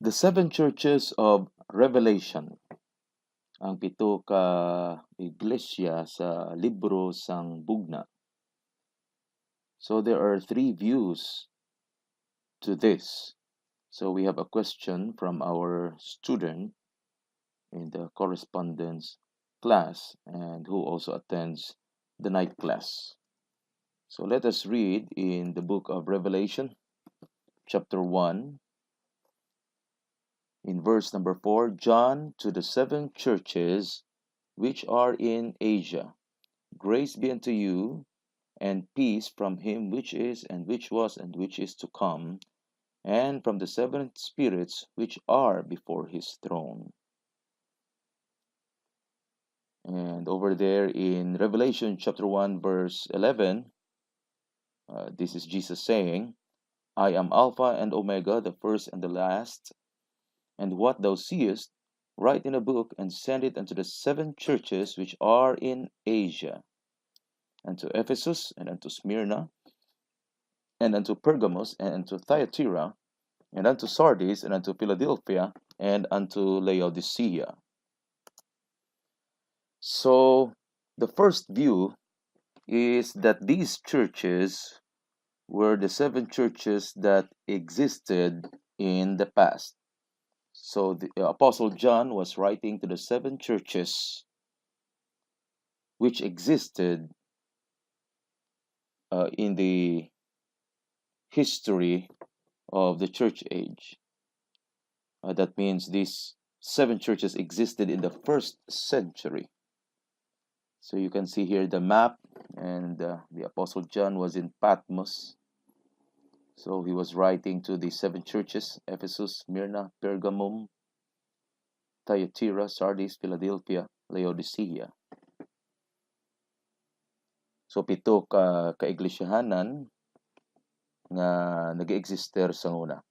The Seven Churches of Revelation, ang pito ka iglesia sa libro sang Bugna. So there are three views to this. So we have a question from our student in the correspondence class and who also attends the night class. So let us read in the book of Revelation, chapter 1, in verse number 4, John, to the seven churches which are in Asia, grace be unto you, and peace from him which is, and which was, and which is to come, and from the seven spirits which are before his throne. And over there in Revelation chapter 1, verse 11, this is Jesus saying, I am Alpha and Omega, the first and the last. And what thou seest, write in a book, and send it unto the seven churches which are in Asia, unto Ephesus, and unto Smyrna, and unto Pergamos, and unto Thyatira, and unto Sardis, and unto Philadelphia, and unto Laodicea. So, the first view is that these churches were the seven churches that existed in the past. So the Apostle John was writing to the seven churches which existed in the history of the church age. That means these seven churches existed in the first century. So you can see here the map, and the Apostle John was in Patmos. So he was writing to the seven churches: Ephesus, Smyrna, Pergamum, Thyatira, Sardis, Philadelphia, Laodicea. So pito ka kaiglesia-hanan nga nag-exister sa una.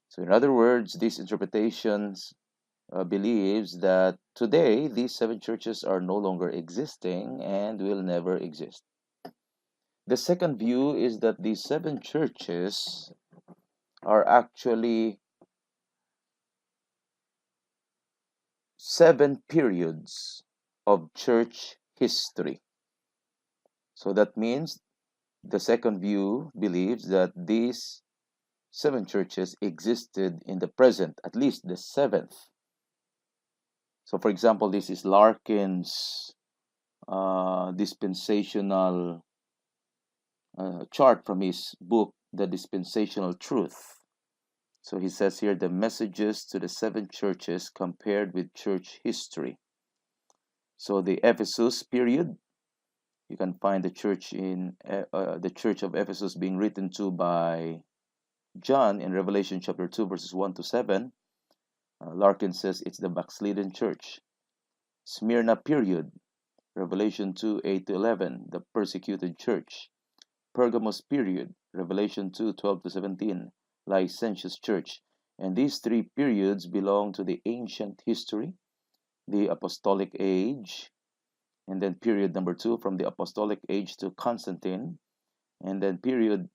So in other words, these interpretations believes that today these seven churches are no longer existing and will never exist. The second view is that these seven churches are actually seven periods of church history. So that means the second view believes that these seven churches existed in the present, at least the seventh. So for example, this is Larkin's dispensational chart from his book, The Dispensational Truth. So he says here the messages to the seven churches compared with church history. So the Ephesus period, you can find the church in the church of Ephesus being written to by John in Revelation chapter 2 verses 1 to 7. Larkin says it's the backslidden church. Smyrna period, Revelation 2 8 to 11, the persecuted church. Pergamos period, Revelation 2 12 to 17, licentious church. And these three periods belong to the ancient history, the apostolic age, and then period number 2 from the apostolic age to Constantine, and then period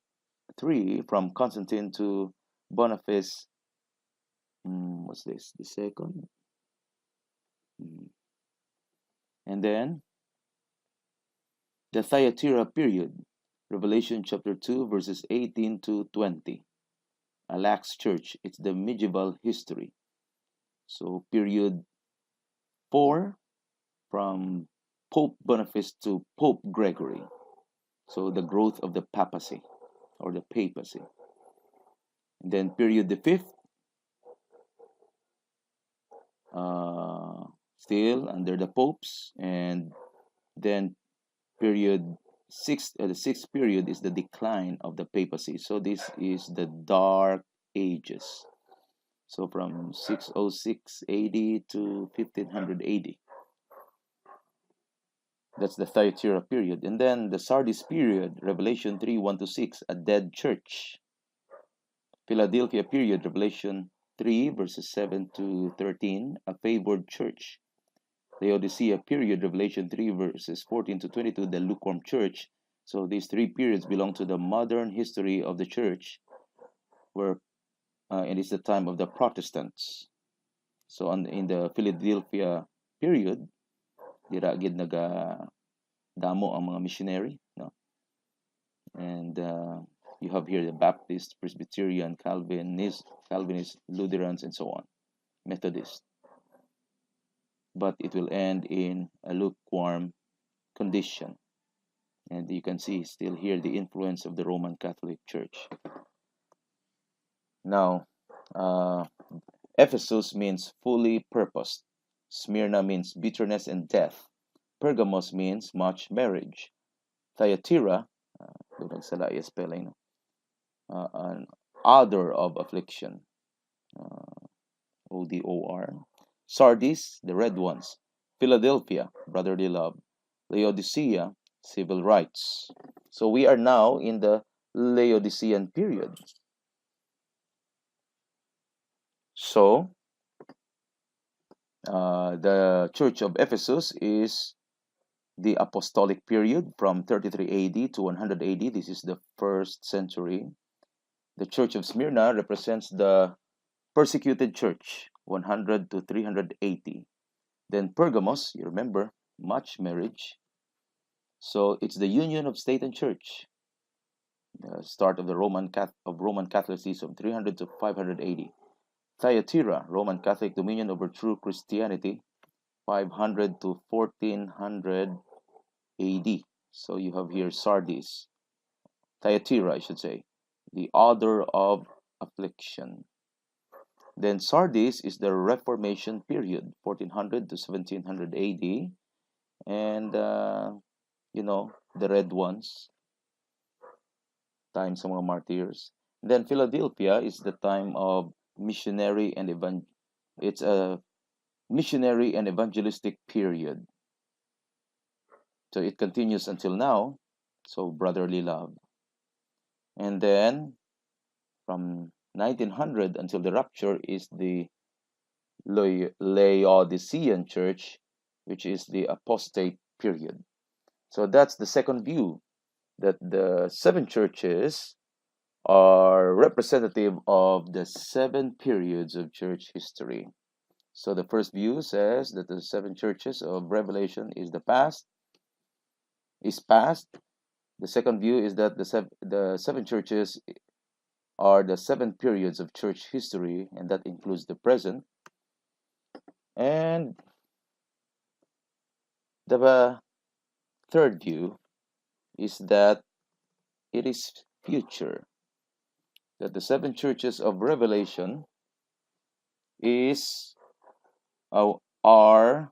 3 from Constantine to Boniface. What's this? The second. And then the Thyatira period, Revelation chapter 2 verses 18 to 20. A lax church. It's the medieval history. So period 4 from Pope Boniface to Pope Gregory. So the growth of the papacy or the papacy. And then period the 5th, still under the popes. And then period 6, the 6th period is the decline of the papacy. So this is the Dark Ages. So from 606 AD to 1500 AD. That's the Thyatira period. And then the Sardis period, Revelation 3 1 to 6, a dead church. Philadelphia period, Revelation 3 verses 7 to 13, a favored church. Laodicea period, Revelation 3 verses 14 to 22, the lukewarm church. So these three periods belong to the modern history of the church, where and it's the time of the Protestants. So in the Philadelphia period, dira gid naga damo ang mga missionary, no? And you have here the Baptist, Presbyterian, Calvinist, Lutherans, and so on, Methodist. But it will end in a lukewarm condition. And you can see still here the influence of the Roman Catholic Church. Now, Ephesus means fully purposed. Smyrna means bitterness and death. Pergamos means much marriage. Thyatira, spelling, an odor of affliction, ODOR. Sardis, the red ones. Philadelphia, brotherly love. Laodicea, civil rights. So we are now in the Laodicean period. So the Church of Ephesus is the apostolic period from 33 AD to 100 AD. This is the first century. The Church of Smyrna represents the persecuted church, 100 to 380. Then Pergamos, you remember, much marriage. So it's the union of state and church. The start of the Roman Catholicism, 300 to 580. Thyatira, Roman Catholic dominion over true Christianity, 500 to 1400 AD. So you have here Sardis, Thyatira, I should say, the odor of affliction. Then Sardis is the Reformation period, 1400 to 1700 AD. And, the red ones, time sa mga martyrs. Then Philadelphia is the time of missionary and it's a missionary and evangelistic period. So it continues until now. So brotherly love. And then from 1900 until the rapture is the Laodicean church, which is the apostate period. So that's the second view, that the seven churches are representative of the seven periods of church history. So the first view says that the seven churches of Revelation is past. The second view is that the seven churches are the seven periods of church history, and that includes the present. And the third view is that it is future, that the seven churches of Revelation are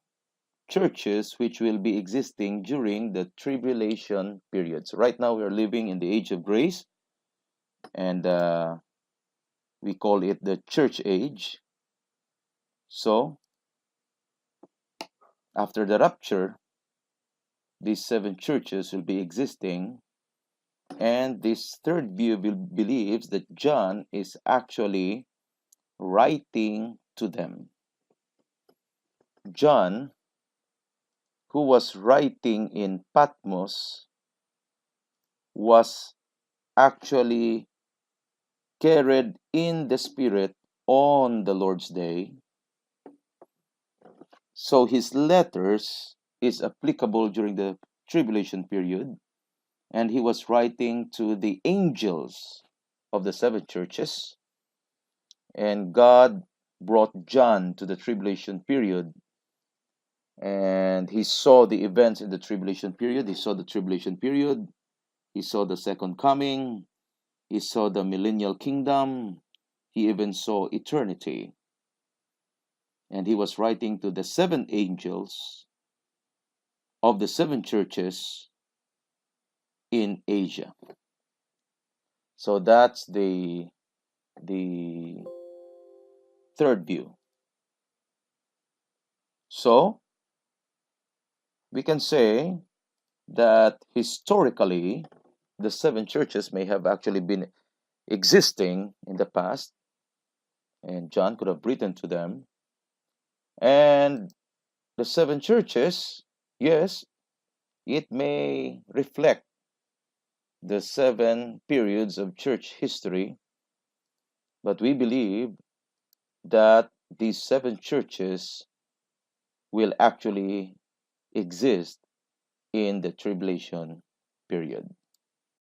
churches which will be existing during the tribulation periods. Right now we are living in the age of grace, and we call it the church age. So after the rapture, these seven churches will be existing, and this third view believes that John is actually writing to them. John, who was writing in Patmos, was actually carried in the Spirit on the Lord's day. So his letters is applicable during the tribulation period, and he was writing to the angels of the seven churches, and God brought John to the tribulation period, and he saw the events in the tribulation period. He saw the tribulation period, he saw the second coming, he saw the millennial kingdom, he even saw eternity. And he was writing to the seven angels of the seven churches in Asia. So that's the third view. So we can say that historically the seven churches may have actually been existing in the past, and John could have written to them. And the seven churches, yes, it may reflect the seven periods of church history, But we believe that these seven churches will actually exist in the tribulation period.